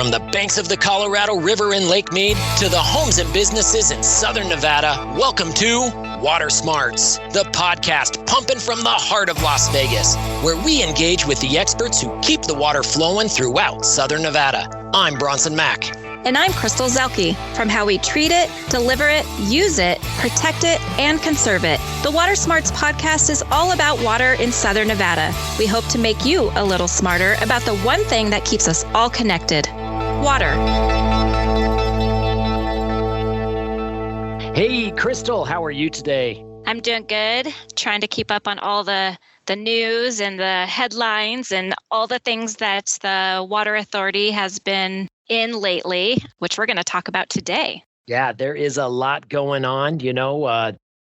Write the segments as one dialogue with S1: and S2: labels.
S1: From the banks of the Colorado River in Lake Mead to the homes and businesses in Southern Nevada, welcome to Water Smarts, the podcast pumping from the heart of Las Vegas, where we engage with the experts who keep the water flowing throughout Southern Nevada. I'm Bronson Mack.
S2: And I'm Crystal Zelke. From how we treat it, deliver it, use it, protect it, and conserve it, the Water Smarts podcast is all about water in Southern Nevada. We hope to make you a little smarter about the one thing that keeps us all connected: water.
S1: Hey, Crystal, how are you today?
S2: I'm doing good, trying to keep up on all the news and the headlines and all the things that the Water Authority has been in lately, which we're going to talk about today.
S1: Yeah, there is a lot going on.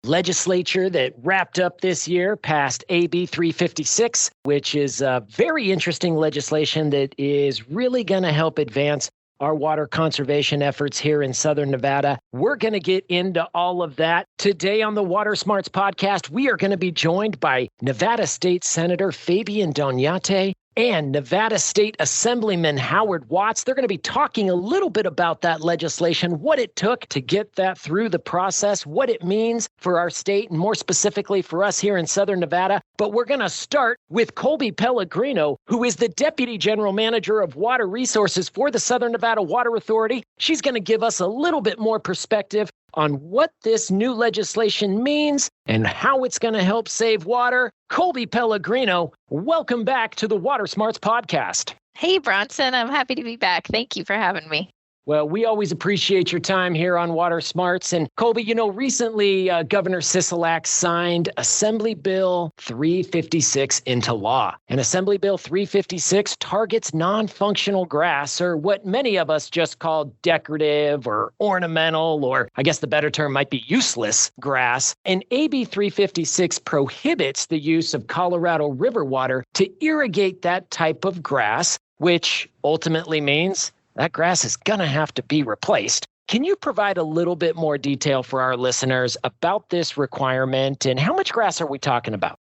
S1: Legislature that wrapped up this year passed AB 356, which is very interesting legislation that is really going to help advance our water conservation efforts here in Southern Nevada. We're going to get into all of that today on the Water Smarts podcast. We are going to be joined by Nevada State Senator Fabian Doñate and Nevada State Assemblyman Howard Watts. They're going to be talking a little bit about that legislation, what it took to get that through the process, what it means for our state, and more specifically for us here in Southern Nevada. But we're going to start with Colby Pellegrino, who is the Deputy General Manager of Water Resources for the Southern Nevada Water Authority. She's going to give us a little bit more perspective on what this new legislation means and how it's going to help save water. Colby Pellegrino, welcome back to the Water Smarts podcast.
S3: Hey, Bronson, I'm happy to be back. Thank you for having me.
S1: Well, we always appreciate your time here on Water Smarts. And Colby, recently Governor Sisolak signed Assembly Bill 356 into law. And Assembly Bill 356 targets non-functional grass, or what many of us just call decorative or ornamental, or I guess the better term might be useless grass. And AB 356 prohibits the use of Colorado River water to irrigate that type of grass, which ultimately means that grass is going to have to be replaced. Can you provide a little bit more detail for our listeners about this requirement and how much grass are we talking about?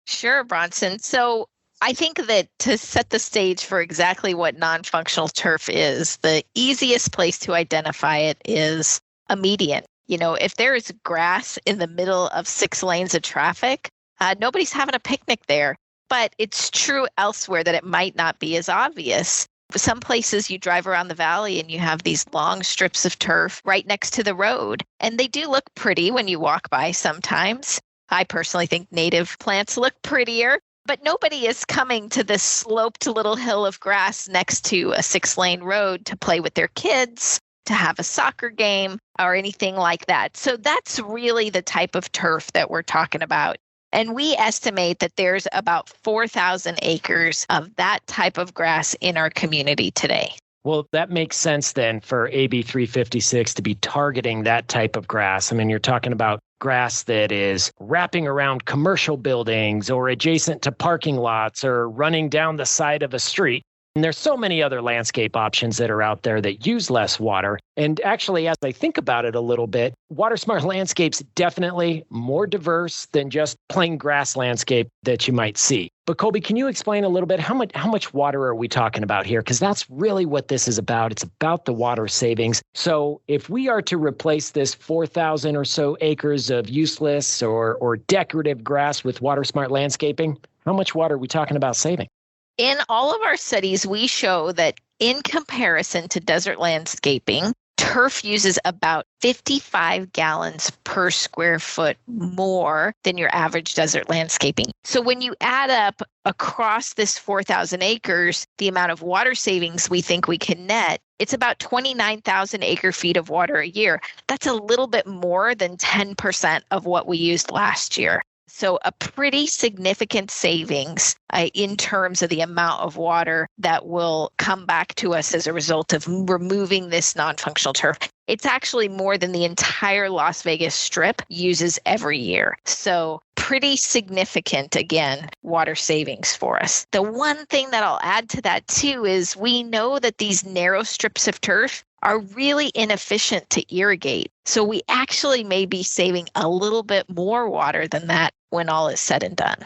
S3: Sure, Bronson. So I think that to set the stage for exactly what non-functional turf is, the easiest place to identify it is a median. If there is grass in the middle of 6 lanes of traffic, nobody's having a picnic there. But it's true elsewhere that it might not be as obvious. Some places you drive around the valley and you have these long strips of turf right next to the road. And they do look pretty when you walk by sometimes. I personally think native plants look prettier, but nobody is coming to this sloped little hill of grass next to a 6-lane road to play with their kids, to have a soccer game, or anything like that. So that's really the type of turf that we're talking about. And we estimate that there's about 4,000 acres of that type of grass in our community today.
S1: Well, that makes sense then for AB 356 to be targeting that type of grass. I mean, you're talking about grass that is wrapping around commercial buildings or adjacent to parking lots or running down the side of a street. And there's so many other landscape options that are out there that use less water. And actually, as I think about it a little bit, Water Smart landscapes definitely more diverse than just plain grass landscape that you might see. But Colby, can you explain a little bit how much water are we talking about here? Because that's really what this is about. It's about the water savings. So if we are to replace this 4,000 or so acres of useless or decorative grass with Water Smart landscaping, how much water are we talking about saving?
S3: In all of our studies, we show that in comparison to desert landscaping, turf uses about 55 gallons per square foot more than your average desert landscaping. So when you add up across this 4,000 acres, the amount of water savings we think we can net, it's about 29,000 acre feet of water a year. That's a little bit more than 10% of what we used last year. So a pretty significant savings in terms of the amount of water that will come back to us as a result of removing this non-functional turf. It's actually more than the entire Las Vegas Strip uses every year. So pretty significant, again, water savings for us. The one thing that I'll add to that too is we know that these narrow strips of turf are really inefficient to irrigate. So we actually may be saving a little bit more water than that when all is said and done.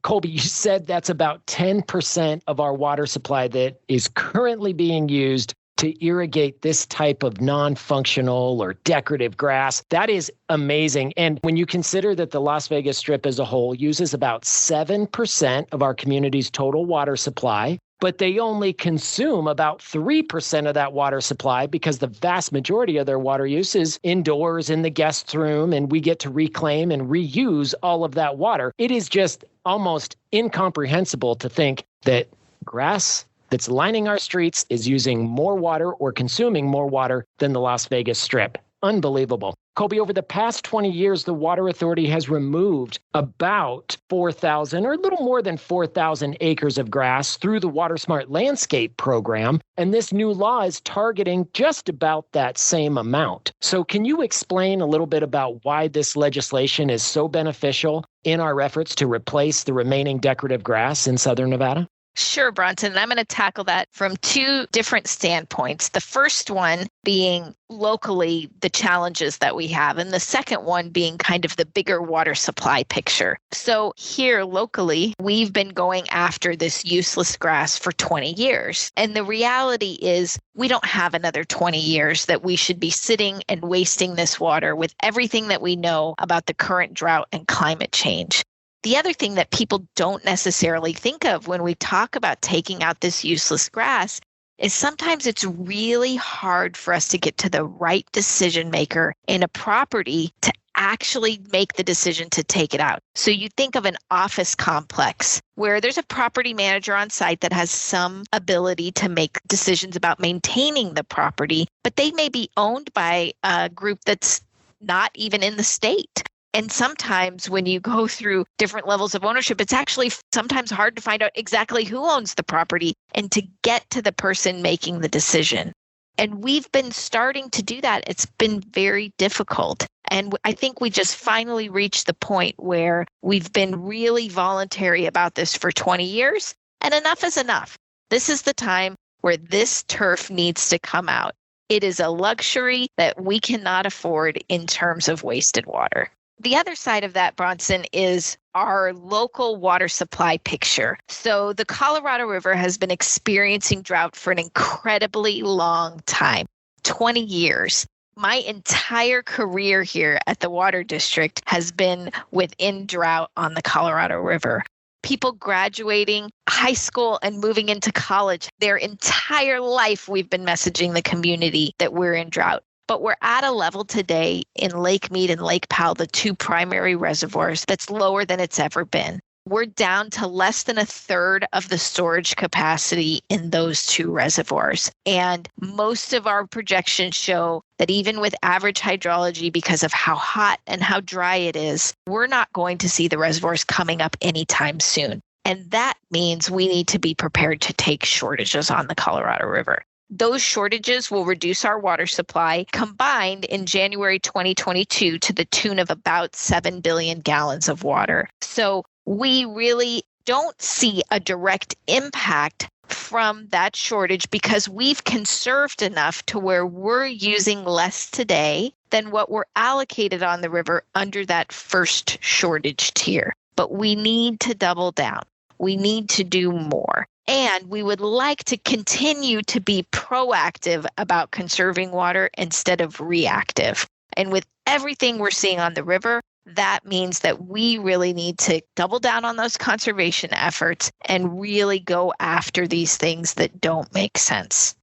S1: Colby, you said that's about 10% of our water supply that is currently being used to irrigate this type of non-functional or decorative grass. That is amazing. And when you consider that the Las Vegas Strip as a whole uses about 7% of our community's total water supply, but they only consume about 3% of that water supply because the vast majority of their water use is indoors in the guest room, and we get to reclaim and reuse all of that water. It is just almost incomprehensible to think that grass that's lining our streets is using more water or consuming more water than the Las Vegas Strip. Unbelievable. Colby, over the past 20 years, the Water Authority has removed about 4,000 or a little more than 4,000 acres of grass through the Water Smart Landscape program, and this new law is targeting just about that same amount. So can you explain a little bit about why this legislation is so beneficial in our efforts to replace the remaining decorative grass in Southern Nevada?
S3: Sure, Bronson. And I'm going to tackle that from two different standpoints. The first one being locally the challenges that we have, and the second one being kind of the bigger water supply picture. So here locally, we've been going after this useless grass for 20 years. And the reality is we don't have another 20 years that we should be sitting and wasting this water with everything that we know about the current drought and climate change. The other thing that people don't necessarily think of when we talk about taking out this useless grass is sometimes it's really hard for us to get to the right decision maker in a property to actually make the decision to take it out. So you think of an office complex where there's a property manager on site that has some ability to make decisions about maintaining the property, but they may be owned by a group that's not even in the state. And sometimes when you go through different levels of ownership, it's actually sometimes hard to find out exactly who owns the property and to get to the person making the decision. And we've been starting to do that. It's been very difficult. And I think we just finally reached the point where we've been really voluntary about this for 20 years, and enough is enough. This is the time where this turf needs to come out. It is a luxury that we cannot afford in terms of wasted water. The other side of that, Bronson, is our local water supply picture. So the Colorado River has been experiencing drought for an incredibly long time, 20 years. My entire career here at the Water District has been within drought on the Colorado River. People graduating high school and moving into college, their entire life we've been messaging the community that we're in drought. But we're at a level today in Lake Mead and Lake Powell, the two primary reservoirs, that's lower than it's ever been. We're down to less than a third of the storage capacity in those two reservoirs. And most of our projections show that even with average hydrology, because of how hot and how dry it is, we're not going to see the reservoirs coming up anytime soon. And that means we need to be prepared to take shortages on the Colorado River. Those shortages will reduce our water supply combined in January 2022 to the tune of about 7 billion gallons of water. So we really don't see a direct impact from that shortage because we've conserved enough to where we're using less today than what we're allocated on the river under that first shortage tier. But we need to double down. We need to do more. And we would like to continue to be proactive about conserving water instead of reactive. And with everything we're seeing on the river, that means that we really need to double down on those conservation efforts and really go after these things that don't make sense.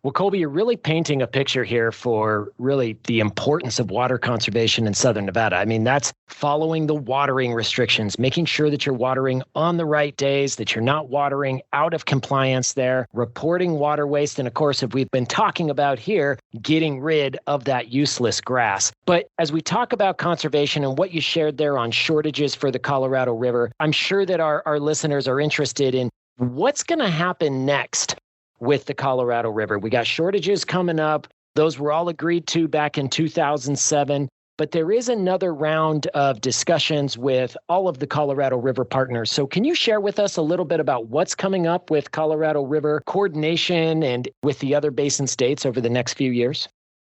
S1: Well, Colby, you're really painting a picture here for really the importance of water conservation in Southern Nevada. I mean, that's following the watering restrictions, making sure that you're watering on the right days, that you're not watering out of compliance there, reporting water waste, and of course, if we've been talking about here, getting rid of that useless grass. But as we talk about conservation and what you shared there on shortages for the Colorado River, I'm sure that our listeners are interested in what's going to happen next with the Colorado River. We got shortages coming up. Those were all agreed to back in 2007. But there is another round of discussions with all of the Colorado River partners. So can you share with us a little bit about what's coming up with Colorado River coordination and with the other basin states over the next few years?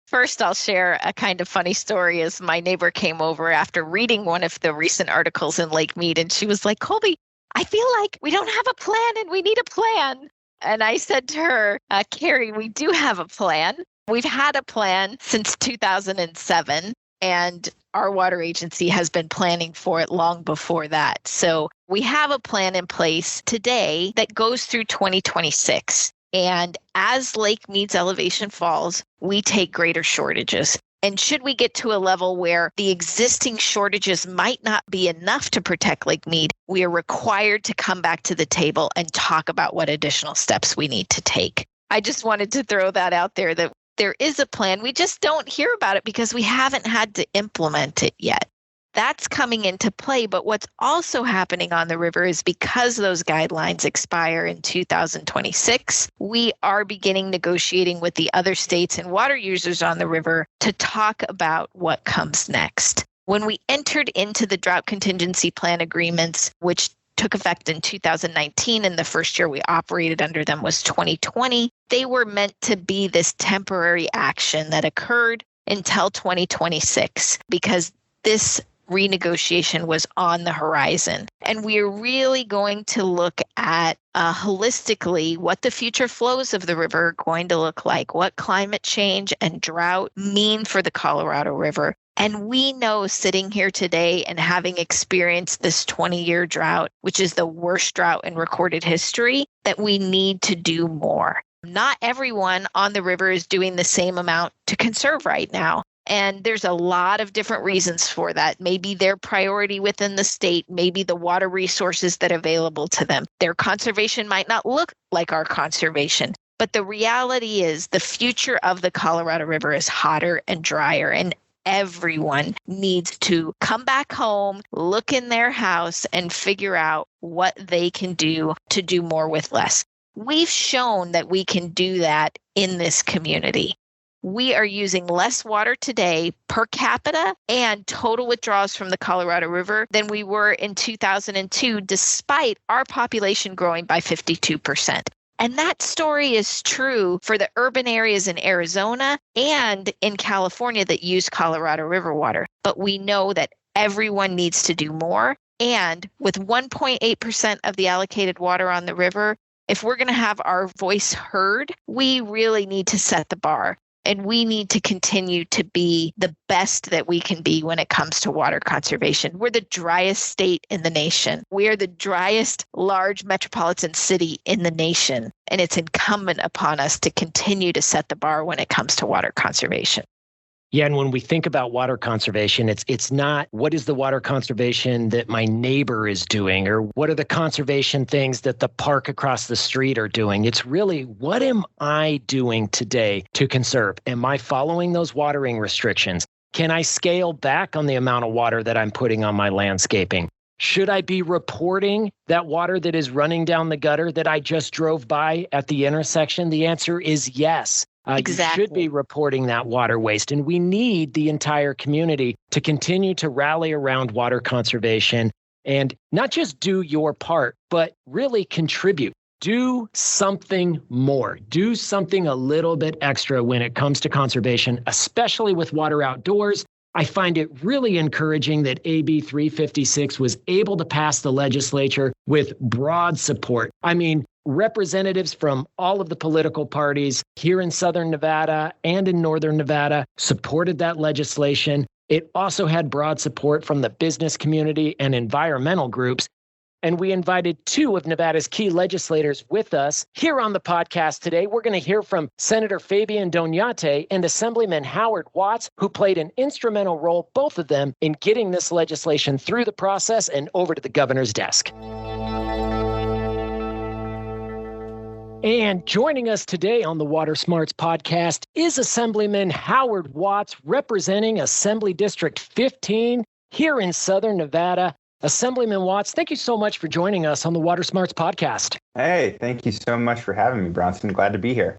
S3: First, I'll share a kind of funny story as my neighbor came over after reading one of the recent articles in Lake Mead, and she was like, Colby, I feel like we don't have a plan and we need a plan. And I said to her, Carrie, we do have a plan. We've had a plan since 2007, and our water agency has been planning for it long before that. So we have a plan in place today that goes through 2026. And as Lake Mead's elevation falls, we take greater shortages. And should we get to a level where the existing shortages might not be enough to protect Lake Mead, we are required to come back to the table and talk about what additional steps we need to take. I just wanted to throw that out there, that there is a plan. We just don't hear about it because we haven't had to implement it yet. That's coming into play. But what's also happening on the river is because those guidelines expire in 2026, we are beginning negotiating with the other states and water users on the river to talk about what comes next. When we entered into the drought contingency plan agreements, which took effect in 2019, and the first year we operated under them was 2020, they were meant to be this temporary action that occurred until 2026 because this renegotiation was on the horizon. And we are really going to look at holistically what the future flows of the river are going to look like, what climate change and drought mean for the Colorado River. And we know, sitting here today and having experienced this 20-year drought, which is the worst drought in recorded history, that we need to do more. Not everyone on the river is doing the same amount to conserve right now. And there's a lot of different reasons for that. Maybe their priority within the state, maybe the water resources that are available to them. Their conservation might not look like our conservation. But the reality is the future of the Colorado River is hotter and drier. And everyone needs to come back home, look in their house, and figure out what they can do to do more with less. We've shown that we can do that in this community. We are using less water today per capita and total withdrawals from the Colorado River than we were in 2002, despite our population growing by 52%. And that story is true for the urban areas in Arizona and in California that use Colorado River water. But we know that everyone needs to do more. And with 1.8% of the allocated water on the river, if we're going to have our voice heard, we really need to set the bar. And we need to continue to be the best that we can be when it comes to water conservation. We're the driest state in the nation. We are the driest large metropolitan city in the nation. And it's incumbent upon us to continue to set the bar when it comes to water conservation.
S1: Yeah, and when we think about water conservation, it's not what is the water conservation that my neighbor is doing, or what are the conservation things that the park across the street are doing. It's really, what am I doing today to conserve? Am I following those watering restrictions? Can I scale back on the amount of water that I'm putting on my landscaping? Should I be reporting that water that is running down the gutter that I just drove by at the intersection? The answer is yes.
S3: Exactly.
S1: You should be reporting that water waste. And we need the entire community to continue to rally around water conservation and not just do your part, but really contribute. Do something more. Do something a little bit extra when it comes to conservation, especially with water outdoors. I find it really encouraging that AB 356 was able to pass the legislature with broad support. I mean, representatives from all of the political parties here in Southern Nevada and in Northern Nevada supported that legislation. It also had broad support from the business community and environmental groups. And we invited two of Nevada's key legislators with us here on the podcast today. We're going to hear from Senator Fabian Doñate and Assemblyman Howard Watts, who played an instrumental role, both of them, in getting this legislation through the process and over to the governor's desk. And joining us today on the Water Smarts podcast is Assemblyman Howard Watts, representing Assembly District 15 here in Southern Nevada. Assemblyman Watts, thank you so much for joining us on the Water Smarts podcast.
S4: Hey, thank you so much for having me, Bronson. Glad to be here.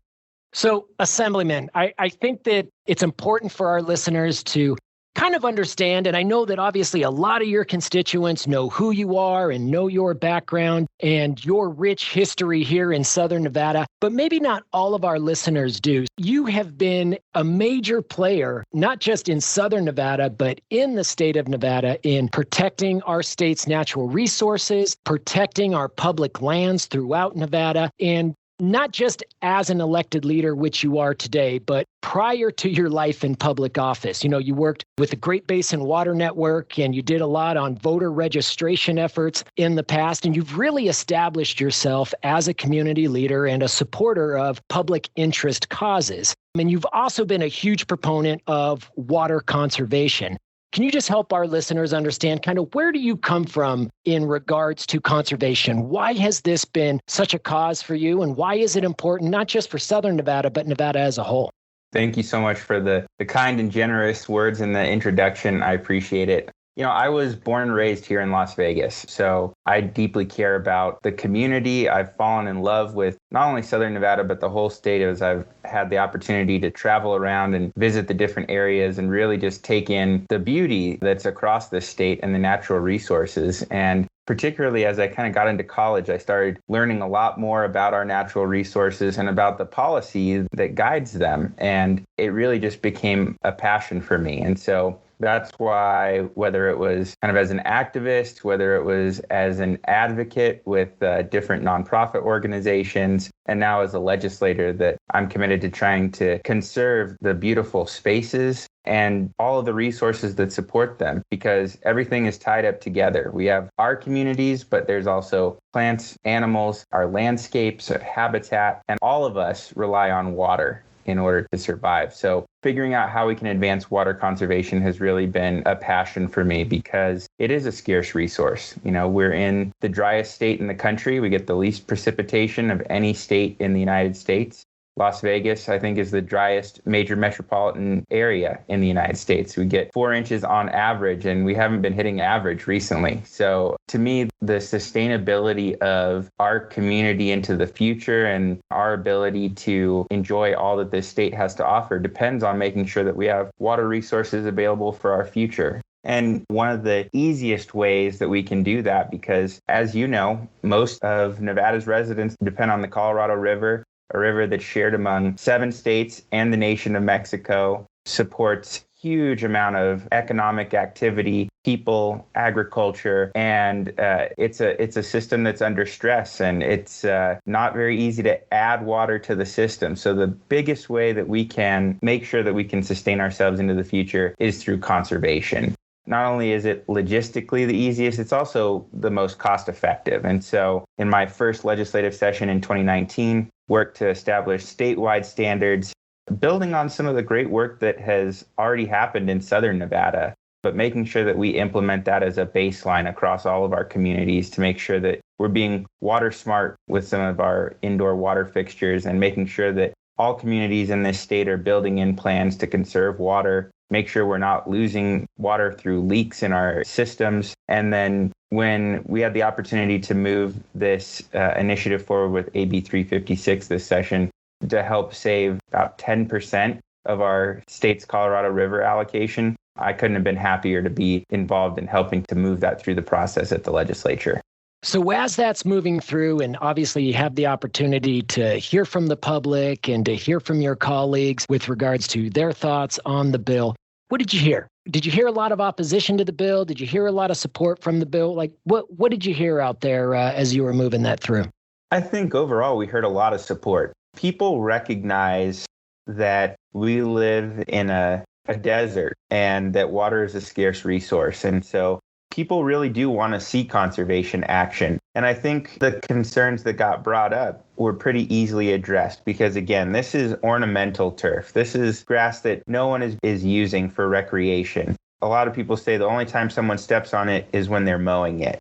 S1: So, Assemblyman, I think that it's important for our listeners to kind of understand, and I know that obviously a lot of your constituents know who you are and know your background and your rich history here in Southern Nevada, but maybe not all of our listeners do. You have been a major player, not just in Southern Nevada, but in the state of Nevada in protecting our state's natural resources, protecting our public lands throughout Nevada, and not just as an elected leader, which you are today, but prior to your life in public office. You worked with the Great Basin Water Network, and you did a lot on voter registration efforts in the past, and you've really established yourself as a community leader and a supporter of public interest causes. And you've also been a huge proponent of water conservation. Can you just help our listeners understand kind of where do you come from in regards to conservation? Why has this been such a cause for you, and why is it important, not just for Southern Nevada, but Nevada as a whole?
S4: Thank you so much for the kind and generous words in the introduction. I appreciate it. I was born and raised here in Las Vegas, so I deeply care about the community. I've fallen in love with not only Southern Nevada, but the whole state, as I've had the opportunity to travel around and visit the different areas and really just take in the beauty that's across the state and the natural resources. And particularly as I kind of got into college, I started learning a lot more about our natural resources and about the policy that guides them. And it really just became a passion for me. And so that's why, whether it was kind of as an activist, whether it was as an advocate with different nonprofit organizations, and now as a legislator, that I'm committed to trying to conserve the beautiful spaces and all of the resources that support them, because everything is tied up together. We have our communities, but there's also plants, animals, our landscapes, our habitat, and all of us rely on water in order to survive. So figuring out how we can advance water conservation has really been a passion for me, because it is a scarce resource. We're in the driest state in the country. We get the least precipitation of any state in the United States. Las Vegas, I think, is the driest major metropolitan area in the United States. We get 4 inches on average, and we haven't been hitting average recently. So to me, the sustainability of our community into the future and our ability to enjoy all that this state has to offer depends on making sure that we have water resources available for our future. And one of the easiest ways that we can do that, because as you know, most of Nevada's residents depend on the Colorado River, a river that's shared among 7 states and the nation of Mexico, supports huge amount of economic activity, people, agriculture, and it's a system that's under stress, and it's not very easy to add water to the system. So the biggest way that we can make sure that we can sustain ourselves into the future is through conservation. Not only is it logistically the easiest, it's also the most cost effective. And so in my first legislative session in 2019, worked to establish statewide standards, building on some of the great work that has already happened in Southern Nevada, but making sure that we implement that as a baseline across all of our communities to make sure that we're being water smart with some of our indoor water fixtures, and making sure that all communities in this state are building in plans to conserve water, make sure we're not losing water through leaks in our systems. And then when we had the opportunity to move this initiative forward with AB 356 this session to help save about 10% of our state's Colorado River allocation, I couldn't have been happier to be involved in helping to move that through the process at the legislature.
S1: So as that's moving through, and obviously you have the opportunity to hear from the public and to hear from your colleagues with regards to their thoughts on the bill, what did you hear? Did you hear a lot of opposition to the bill? Did you hear a lot of support from the bill? Like, what did you hear out there as you were moving that through?
S4: I think overall we heard a lot of support. People recognize that we live in a desert and that water is a scarce resource. And so people really do want to see conservation action. And I think the concerns that got brought up were pretty easily addressed, because again, this is ornamental turf. This is grass that no one is using for recreation. A lot of people say the only time someone steps on it is when they're mowing it.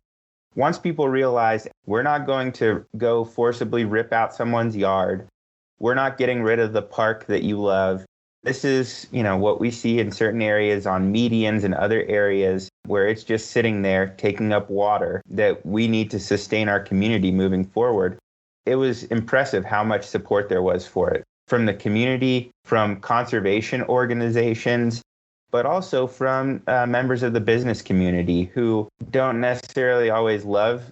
S4: Once people realize we're not going to go forcibly rip out someone's yard, we're not getting rid of the park that you love. This is, what we see in certain areas on medians and other areas where it's just sitting there taking up water that we need to sustain our community moving forward. It was impressive how much support there was for it from the community, from conservation organizations, but also from members of the business community who don't necessarily always love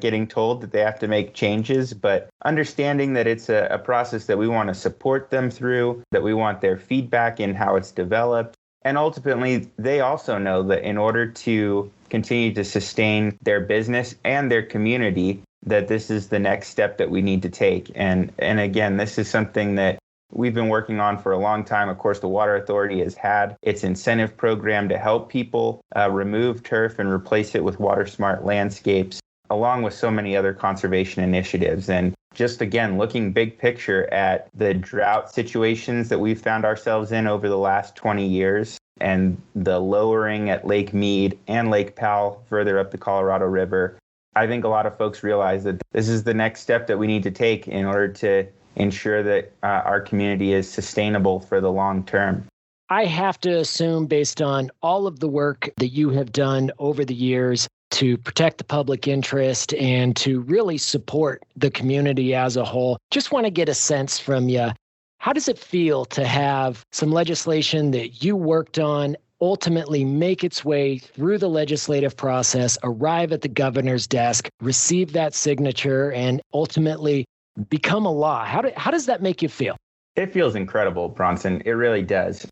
S4: getting told that they have to make changes, but understanding that it's a process that we want to support them through, that we want their feedback in how it's developed. And ultimately, they also know that in order to continue to sustain their business and their community, that this is the next step that we need to take. And again, this is something that we've been working on for a long time. Of course, the Water Authority has had its incentive program to help people remove turf and replace it with water smart landscapes, along with so many other conservation initiatives. And just again, looking big picture at the drought situations that we've found ourselves in over the last 20 years and the lowering at Lake Mead and Lake Powell further up the Colorado River, I think a lot of folks realize that this is the next step that we need to take in order to ensure that our community is sustainable for the long term.
S1: I have to assume, based on all of the work that you have done over the years to protect the public interest and to really support the community as a whole, just want to get a sense from you. How does it feel to have some legislation that you worked on ultimately make its way through the legislative process, arrive at the governor's desk, receive that signature, and ultimately become a law? How does that make you feel?
S4: It feels incredible, Bronson. It really does.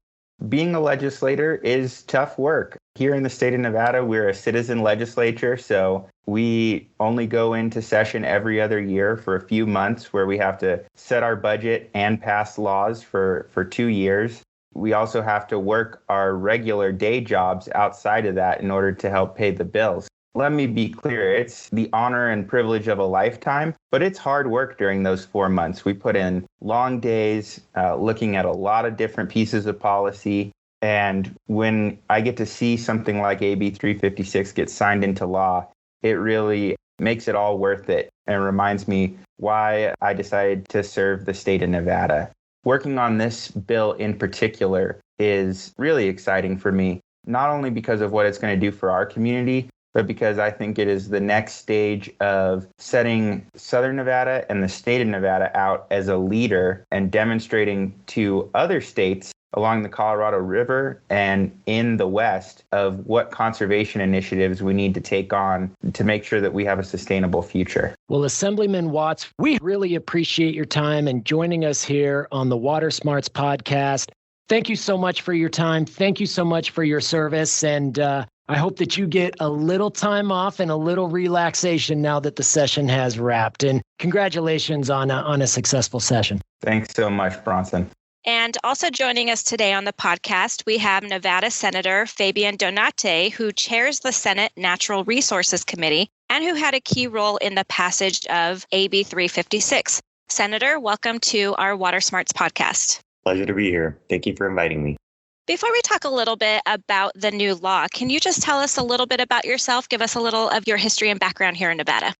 S4: Being a legislator is tough work. Here in the state of Nevada, we're a citizen legislature, so we only go into session every other year for a few months where we have to set our budget and pass laws for 2 years. We also have to work our regular day jobs outside of that in order to help pay the bills. Let me be clear, it's the honor and privilege of a lifetime, but it's hard work during those 4 months. We put in long days looking at a lot of different pieces of policy. And when I get to see something like AB 356 get signed into law, it really makes it all worth it and reminds me why I decided to serve the state of Nevada. Working on this bill in particular is really exciting for me, not only because of what it's going to do for our community, but because I think it is the next stage of setting Southern Nevada and the state of Nevada out as a leader and demonstrating to other states along the Colorado River and in the West of what conservation initiatives we need to take on to make sure that we have a sustainable future.
S1: Well, Assemblyman Watts, we really appreciate your time and joining us here on the Water Smarts podcast. Thank you so much for your time. Thank you so much for your service. And I hope that you get a little time off and a little relaxation now that the session has wrapped. And congratulations on a successful session.
S4: Thanks so much, Bronson.
S2: And also joining us today on the podcast, we have Nevada Senator Fabian Donate, who chairs the Senate Natural Resources Committee and who had a key role in the passage of AB 356. Senator, welcome to our Water Smarts podcast.
S5: Pleasure to be here. Thank you for inviting me.
S2: Before we talk a little bit about the new law, can you just tell us a little bit about yourself? Give us a little of your history and background here in Nevada.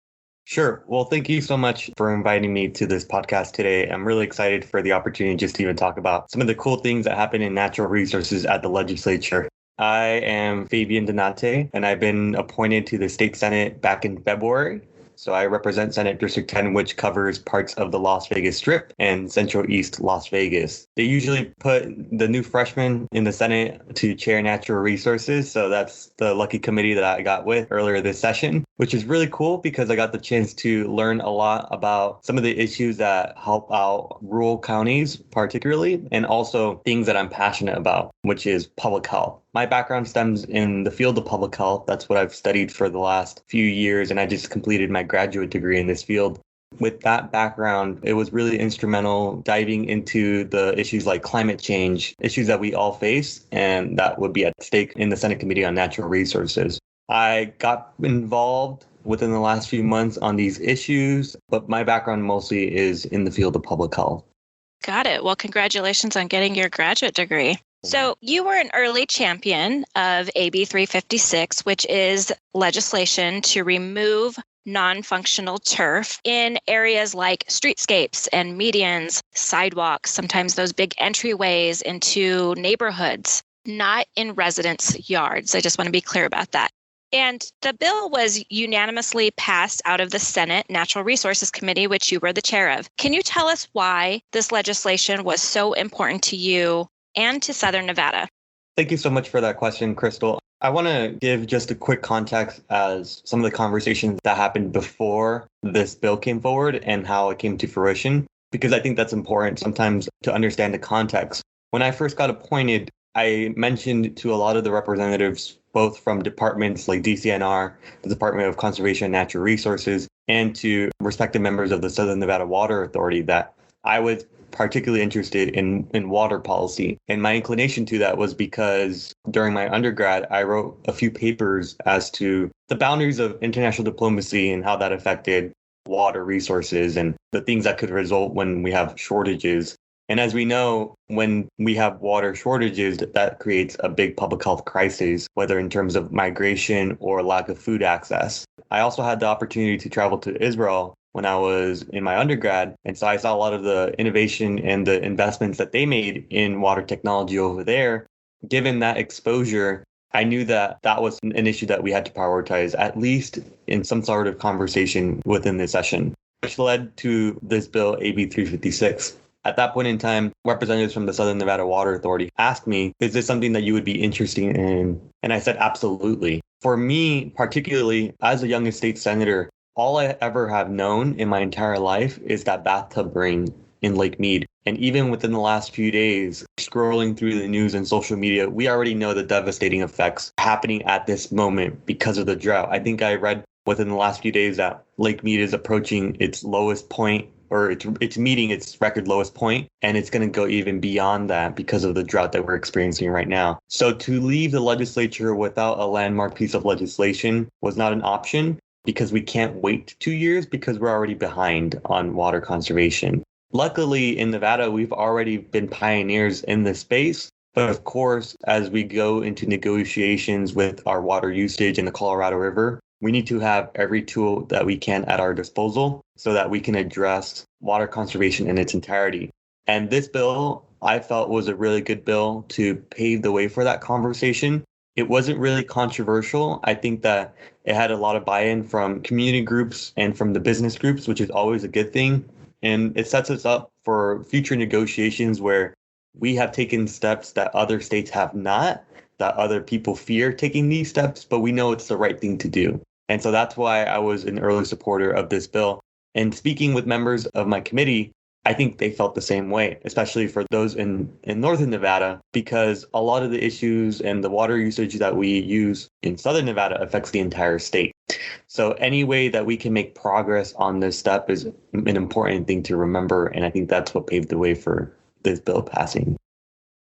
S5: Sure. Well, thank you so much for inviting me to this podcast today. I'm really excited for the opportunity just to even talk about some of the cool things that happen in natural resources at the legislature. I am Fabian Donate, and I've been appointed to the state Senate back in February. So I represent Senate District 10, which covers parts of the Las Vegas Strip and Central East Las Vegas. They usually put the new freshman in the Senate to chair natural resources. So that's the lucky committee that I got with earlier this session, which is really cool because I got the chance to learn a lot about some of the issues that help out rural counties, particularly, and also things that I'm passionate about, which is public health. My background stems in the field of public health. That's what I've studied for the last few years, and I just completed my graduate degree in this field. With that background, it was really instrumental diving into the issues like climate change, issues that we all face, and that would be at stake in the Senate Committee on Natural Resources. I got involved within the last few months on these issues, but my background mostly is in the field of public health.
S2: Got it. Well, congratulations on getting your graduate degree. So you were an early champion of AB 356, which is legislation to remove non-functional turf in areas like streetscapes and medians, sidewalks, sometimes those big entryways into neighborhoods, not in residents' yards. I just want to be clear about that. And the bill was unanimously passed out of the Senate Natural Resources Committee, which you were the chair of. Can you tell us why this legislation was so important to you and to Southern Nevada?
S5: Thank you so much for that question, Crystal. I want to give just a quick context as some of the conversations that happened before this bill came forward and how it came to fruition, because I think that's important sometimes to understand the context. When I first got appointed, I mentioned to a lot of the representatives, both from departments like DCNR, the Department of Conservation and Natural Resources, and to respected members of the Southern Nevada Water Authority that I was particularly interested in water policy. And my inclination to that was because during my undergrad, I wrote a few papers as to the boundaries of international diplomacy and how that affected water resources and the things that could result when we have shortages. And as we know, when we have water shortages, that creates a big public health crisis, whether in terms of migration or lack of food access. I also had the opportunity to travel to Israel when I was in my undergrad. And so I saw a lot of the innovation and the investments that they made in water technology over there. Given that exposure, I knew that that was an issue that we had to prioritize, at least in some sort of conversation within this session, which led to this bill, AB 356. At that point in time, representatives from the Southern Nevada Water Authority asked me, is this something that you would be interested in? And I said, absolutely. For me, particularly as a young state senator, all I ever have known in my entire life is that bathtub rain in Lake Mead. And even within the last few days, scrolling through the news and social media, we already know the devastating effects happening at this moment because of the drought. I think I read within the last few days that Lake Mead is approaching its lowest point, or it's meeting its record lowest point, and it's going to go even beyond that because of the drought that we're experiencing right now. So to leave the legislature without a landmark piece of legislation was not an option, because we can't wait 2 years because we're already behind on water conservation. Luckily, in Nevada, we've already been pioneers in this space. But of course, as we go into negotiations with our water usage in the Colorado River, we need to have every tool that we can at our disposal so that we can address water conservation in its entirety. And this bill, I felt, was a really good bill to pave the way for that conversation. It wasn't really controversial. I think that it had a lot of buy-in from community groups and from the business groups, which is always a good thing. And it sets us up for future negotiations where we have taken steps that other states have not, that other people fear taking these steps, but we know it's the right thing to do. And so that's why I was an early supporter of this bill. And speaking with members of my committee, I think they felt the same way, especially for those in Northern Nevada, because a lot of the issues and the water usage that we use in Southern Nevada affects the entire state. So any way that we can make progress on this step is an important thing to remember. And I think that's what paved the way for this bill passing.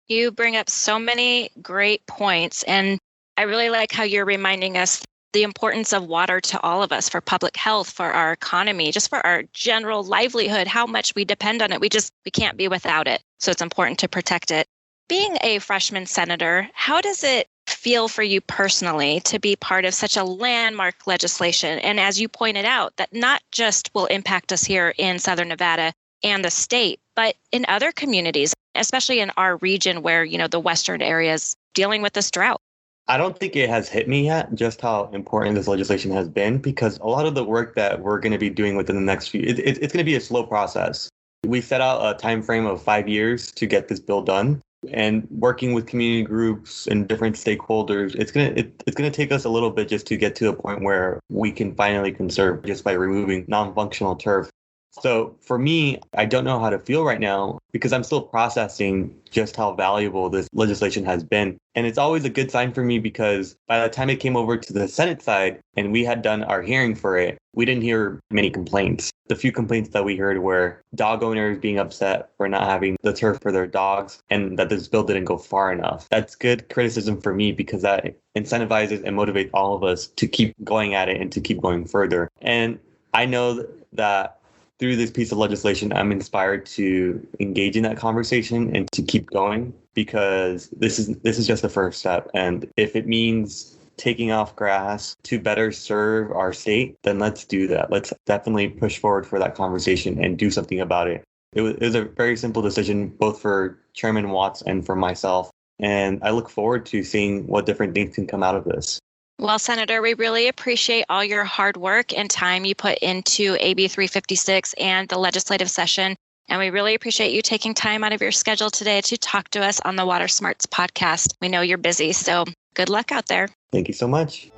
S2: You bring up so many great points, and I really like how you're reminding us the importance of water to all of us for public health, for our economy, just for our general livelihood, how much we depend on it. We can't be without it. So it's important to protect it. Being a freshman senator, how does it feel for you personally to be part of such a landmark legislation? And as you pointed out, that not just will impact us here in Southern Nevada and the state, but in other communities, especially in our region where, the western areas dealing with this drought.
S5: I don't think it has hit me yet just how important this legislation has been, because a lot of the work that we're going to be doing within the next few, it's going to be a slow process. We set out a time frame of 5 years to get this bill done, and working with community groups and different stakeholders, it's going to take us a little bit just to get to a point where we can finally conserve just by removing non-functional turf. So for me, I don't know how to feel right now because I'm still processing just how valuable this legislation has been. And it's always a good sign for me because by the time it came over to the Senate side and we had done our hearing for it, we didn't hear many complaints. The few complaints that we heard were dog owners being upset for not having the turf for their dogs and that this bill didn't go far enough. That's good criticism for me because that incentivizes and motivates all of us to keep going at it and to keep going further. And I know that through this piece of legislation, I'm inspired to engage in that conversation and to keep going because this is just the first step. And if it means taking off grass to better serve our state, then let's do that. Let's definitely push forward for that conversation and do something about it. It was a very simple decision, both for Chairman Watts and for myself. And I look forward to seeing what different things can come out of this.
S2: Well, Senator, we really appreciate all your hard work and time you put into AB 356 and the legislative session. And we really appreciate you taking time out of your schedule today to talk to us on the Water Smarts podcast. We know you're busy, so good luck out there.
S5: Thank you so much.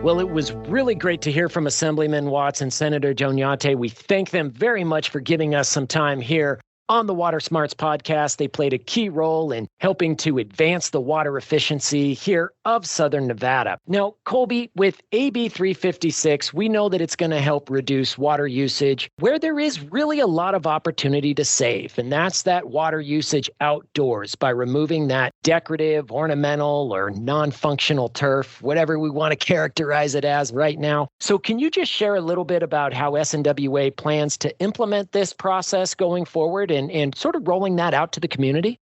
S1: Well, it was really great to hear from Assemblyman Watts and Senator Doñate. We thank them very much for giving us some time here on the Water Smarts podcast. They played a key role in helping to advance the water efficiency here of Southern Nevada. Now, Colby, with AB 356, we know that it's going to help reduce water usage where there is really a lot of opportunity to save, and that's that water usage outdoors by removing that decorative, ornamental, or non-functional turf, whatever we want to characterize it as right now. So can you just share a little bit about how SNWA plans to implement this process going forward and sort of rolling that out to the community?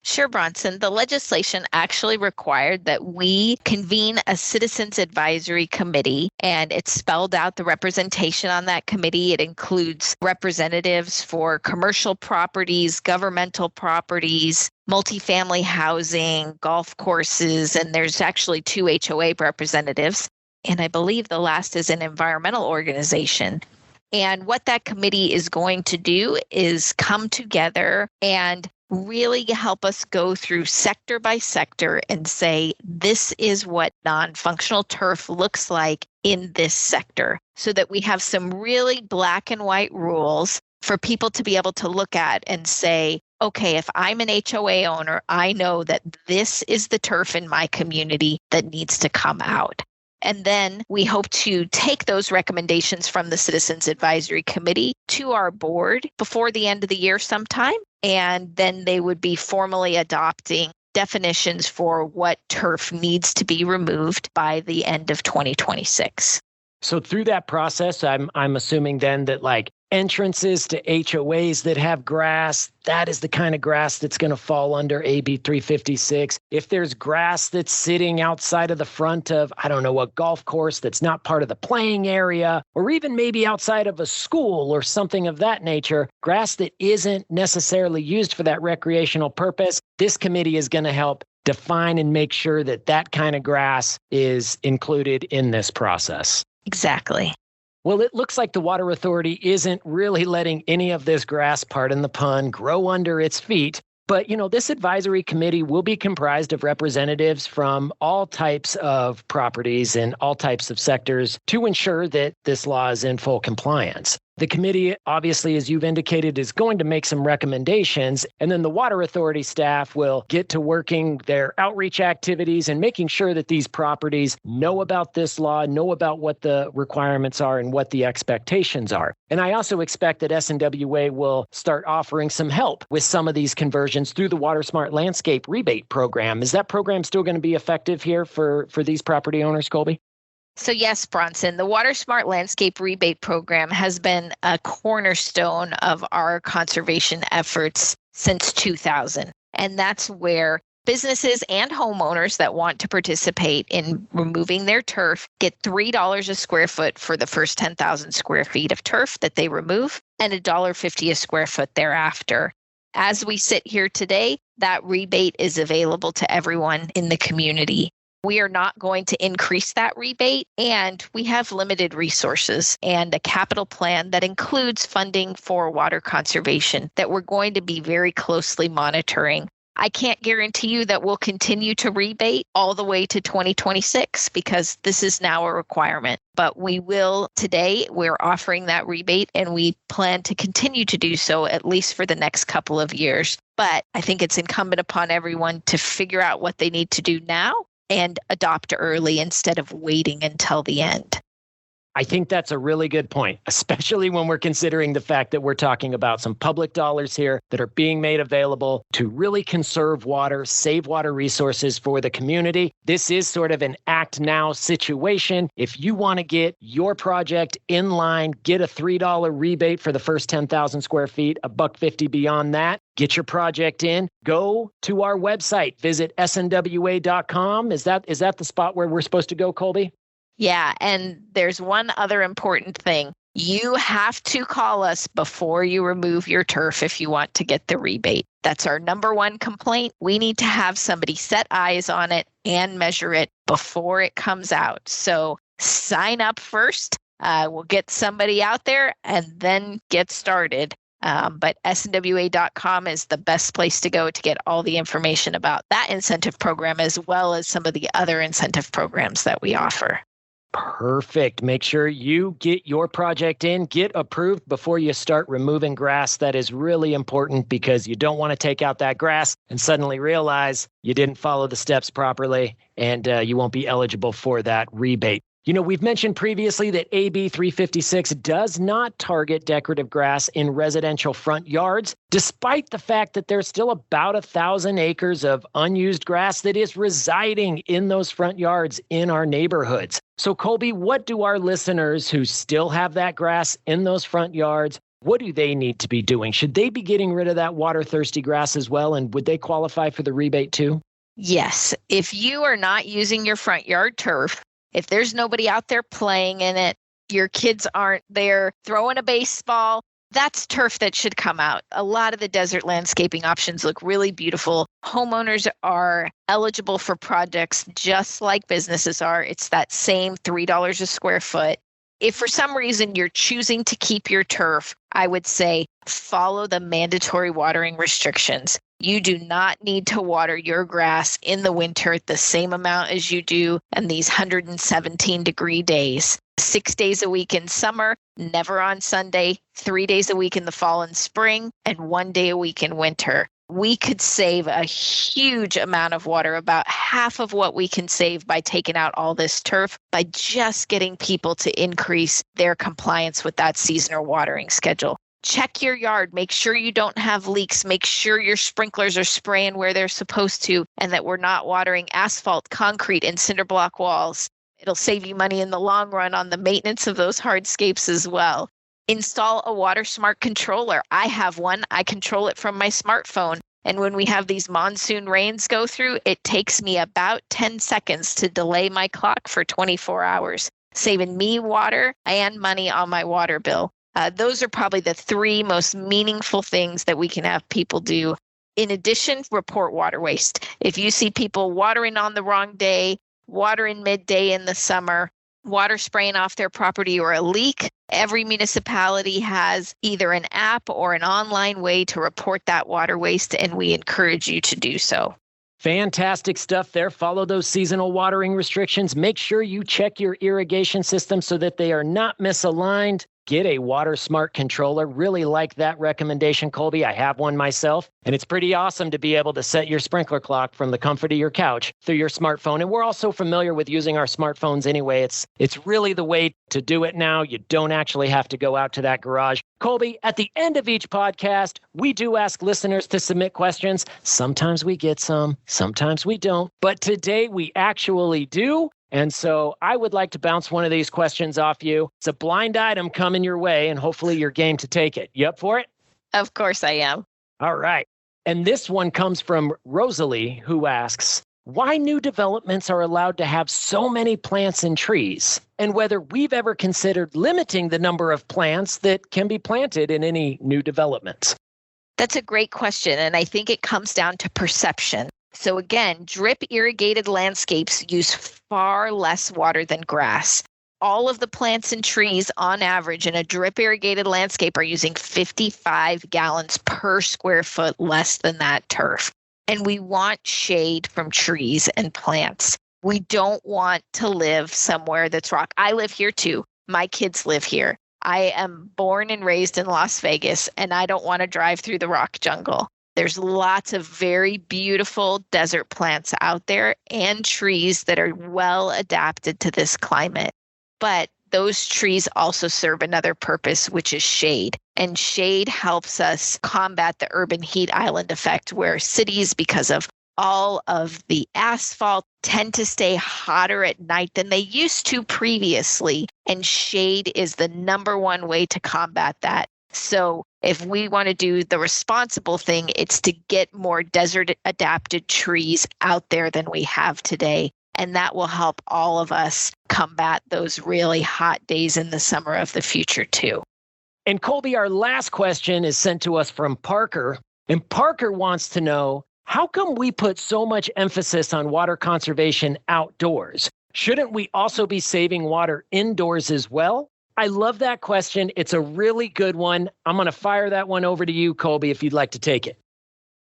S3: Sure, Bronson. The legislation actually required that we convene a citizens advisory committee, and it spelled out the representation on that committee. It includes representatives for commercial properties, governmental properties, multifamily housing, golf courses, and there's actually 2 HOA representatives. And I believe the last is an environmental organization. And what that committee is going to do is come together and really help us go through sector by sector and say, this is what non-functional turf looks like in this sector, so that we have some really black and white rules for people to be able to look at and say, okay, if I'm an HOA owner, I know that this is the turf in my community that needs to come out. And then we hope to take those recommendations from the Citizens Advisory Committee to our board before the end of the year sometime. And then they would be formally adopting definitions for what turf needs to be removed by the end of 2026.
S1: So through that process, I'm assuming then that like entrances to HOAs that have grass, that is the kind of grass that's going to fall under AB 356. If there's grass that's sitting outside of the front of, I don't know, a golf course that's not part of the playing area, or even maybe outside of a school or something of that nature, grass that isn't necessarily used for that recreational purpose, this committee is going to help define and make sure that that kind of grass is included in this process.
S3: Exactly.
S1: Well, it looks like the Water Authority isn't really letting any of this grass, pardon the pun, grow under its feet. But, this advisory committee will be comprised of representatives from all types of properties and all types of sectors to ensure that this law is in full compliance. The committee, obviously, as you've indicated, is going to make some recommendations, and then the Water Authority staff will get to working their outreach activities and making sure that these properties know about this law, know about what the requirements are and what the expectations are. And I also expect that SNWA will start offering some help with some of these conversions through the Water Smart Landscape Rebate Program. Is that program still going to be effective here for these property owners, Colby?
S3: So yes, Bronson, the Water Smart Landscape Rebate Program has been a cornerstone of our conservation efforts since 2000. And that's where businesses and homeowners that want to participate in removing their turf get $3 a square foot for the first 10,000 square feet of turf that they remove, and $1.50 a square foot thereafter. As we sit here today, that rebate is available to everyone in the community. We are not going to increase that rebate, and we have limited resources and a capital plan that includes funding for water conservation that we're going to be very closely monitoring. I can't guarantee you that we'll continue to rebate all the way to 2026 because this is now a requirement. But we will today, we're offering that rebate, and we plan to continue to do so at least for the next couple of years. But I think it's incumbent upon everyone to figure out what they need to do now and adopt early instead of waiting until the end.
S1: I think that's a really good point, especially when we're considering the fact that we're talking about some public dollars here that are being made available to really conserve water, save water resources for the community. This is sort of an act now situation. If you want to get your project in line, get a $3 rebate for the first 10,000 square feet, $1.50 beyond that, get your project in, go to our website, visit snwa.com. Is that the spot where we're supposed to go, Colby?
S3: Yeah, and there's one other important thing. You have to call us before you remove your turf if you want to get the rebate. That's our number one complaint. We need to have somebody set eyes on it and measure it before it comes out. So sign up first. We'll get somebody out there and then get started. But snwa.com is the best place to go to get all the information about that incentive program as well as some of the other incentive programs that we offer.
S1: Perfect. Make sure you get your project in, get approved before you start removing grass. That is really important because you don't want to take out that grass and suddenly realize you didn't follow the steps properly and you won't be eligible for that rebate. You know, we've mentioned previously that AB 356 does not target decorative grass in residential front yards, despite the fact that there's still about 1,000 acres of unused grass that is residing in those front yards in our neighborhoods. So, Colby, what do our listeners who still have that grass in those front yards, what do they need to be doing? Should they be getting rid of that water-thirsty grass as well, and would they qualify for the rebate too?
S3: Yes. If you are not using your front yard turf, if there's nobody out there playing in it, your kids aren't there throwing a baseball, that's turf that should come out. A lot of the desert landscaping options look really beautiful. Homeowners are eligible for projects just like businesses are. It's that same $3 a square foot. If for some reason you're choosing to keep your turf, I would say follow the mandatory watering restrictions. You do not need to water your grass in the winter the same amount as you do in these 117-degree days. 6 days a week in summer, never on Sunday, 3 days a week in the fall and spring, and 1 day a week in winter. We could save a huge amount of water, about half of what we can save by taking out all this turf, by just getting people to increase their compliance with that seasonal watering schedule. Check your yard. Make sure you don't have leaks. Make sure your sprinklers are spraying where they're supposed to, and that we're not watering asphalt, concrete, and cinder block walls. It'll save you money in the long run on the maintenance of those hardscapes as well. Install a water smart controller. I have one. I control it from my smartphone. And when we have these monsoon rains go through, it takes me about 10 seconds to delay my clock for 24 hours, saving me water and money on my water bill. Those are probably the three most meaningful things that we can have people do. In addition, report water waste. If you see people watering on the wrong day, watering midday in the summer, water spraying off their property, or a leak, every municipality has either an app or an online way to report that water waste, and we encourage you to do so.
S1: Fantastic stuff there. Follow those seasonal watering restrictions. Make sure you check your irrigation system so that they are not misaligned. Get a water smart controller. Really like that recommendation, Colby. I have one myself, and it's pretty awesome to be able to set your sprinkler clock from the comfort of your couch through your smartphone. And we're also familiar with using our smartphones anyway. It's really the way to do it now. You don't actually have to go out to that garage. Colby, at the end of each podcast, we do ask listeners to submit questions. Sometimes we get some, sometimes we don't. But today we actually do. And so I would like to bounce one of these questions off you. It's a blind item coming your way, and hopefully you're game to take it. You up for it?
S3: Of course I am.
S1: All right. And this one comes from Rosalie, who asks, why new developments are allowed to have so many plants and trees, and whether we've ever considered limiting the number of plants that can be planted in any new developments.
S3: That's a great question, and I think it comes down to perception. So again, drip irrigated landscapes use far less water than grass. All of the plants and trees on average in a drip irrigated landscape are using 55 gallons per square foot less than that turf. And we want shade from trees and plants. We don't want to live somewhere that's rock. I live here too. My kids live here. I am born and raised in Las Vegas, and I don't want to drive through the rock jungle. There's lots of very beautiful desert plants out there and trees that are well adapted to this climate. But those trees also serve another purpose, which is shade. And shade helps us combat the urban heat island effect, where cities, because of all of the asphalt, tend to stay hotter at night than they used to previously. And shade is the number one way to combat that. So if we want to do the responsible thing, it's to get more desert adapted trees out there than we have today. And that will help all of us combat those really hot days in the summer of the future too.
S1: And Colby, our last question is sent to us from Parker. And Parker wants to know, how come we put so much emphasis on water conservation outdoors? Shouldn't we also be saving water indoors as well? I love that question. It's a really good one. I'm going to fire that one over to you, Colby, if you'd like to take it.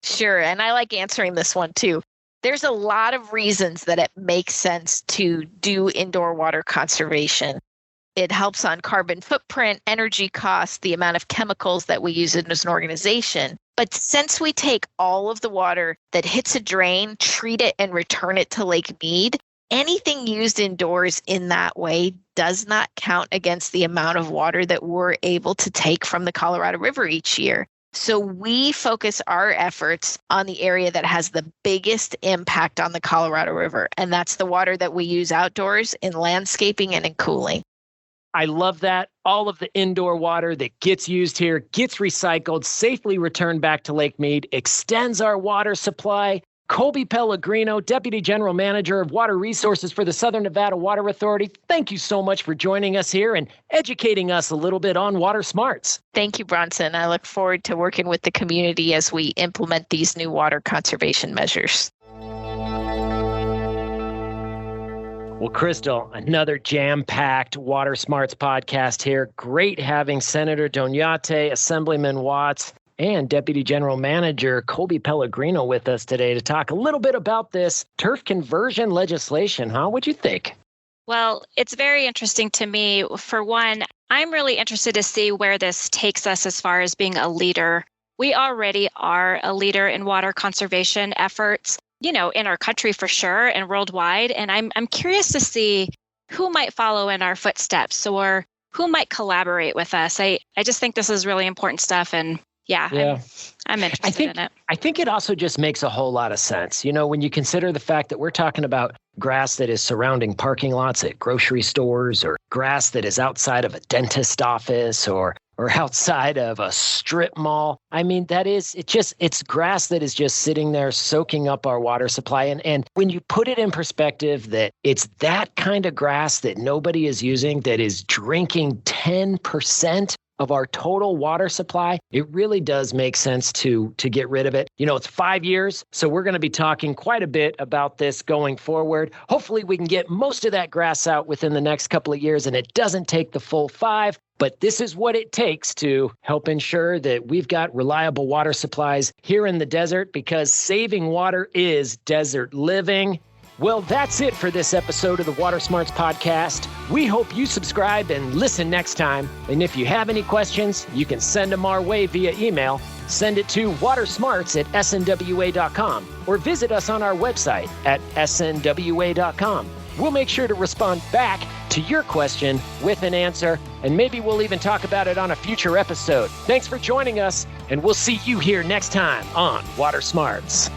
S3: Sure. And I like answering this one too. There's a lot of reasons that it makes sense to do indoor water conservation. It helps on carbon footprint, energy costs, the amount of chemicals that we use as an organization. But since we take all of the water that hits a drain, treat it, and return it to Lake Mead, anything used indoors in that way does not count against the amount of water that we're able to take from the Colorado River each year. So we focus our efforts on the area that has the biggest impact on the Colorado River, and that's the water that we use outdoors in landscaping and in cooling.
S1: I love that. All of the indoor water that gets used here gets recycled, safely returned back to Lake Mead, extends our water supply. Colby Pellegrino, Deputy General Manager of Water Resources for the Southern Nevada Water Authority, thank you so much for joining us here and educating us a little bit on water smarts.
S3: Thank you, Bronson. I look forward to working with the community as we implement these new water conservation measures.
S1: Well, Crystal, another jam-packed Water Smarts podcast here. Great having Senator Doñate, Assemblyman Watts, and Deputy General Manager Colby Pellegrino with us today to talk a little bit about this turf conversion legislation, huh? What'd you think?
S2: Well, it's very interesting to me. For one, I'm really interested to see where this takes us as far as being a leader. We already are a leader in water conservation efforts, in our country for sure and worldwide. And I'm curious to see who might follow in our footsteps or who might collaborate with us. I just think this is really important stuff. And I'm interested in it.
S1: I think it also just makes a whole lot of sense. When you consider the fact that we're talking about grass that is surrounding parking lots at grocery stores or grass that is outside of a dentist office or outside of a strip mall. I mean, it's grass that is just sitting there soaking up our water supply. And when you put it in perspective that it's that kind of grass that nobody is using that is drinking 10% of our total water supply, it really does make sense to get rid of it. It's 5 years, so we're going to be talking quite a bit about this going forward. Hopefully we can get most of that grass out within the next couple of years, and it doesn't take the full 5. But this is what it takes to help ensure that we've got reliable water supplies here in the desert, because saving water is desert living. Well, that's it for this episode of the Water Smarts Podcast. We hope you subscribe and listen next time. And if you have any questions, you can send them our way via email. Send it to watersmarts@snwa.com or visit us on our website at snwa.com. We'll make sure to respond back to your question with an answer, and maybe we'll even talk about it on a future episode. Thanks for joining us, and we'll see you here next time on Water Smarts.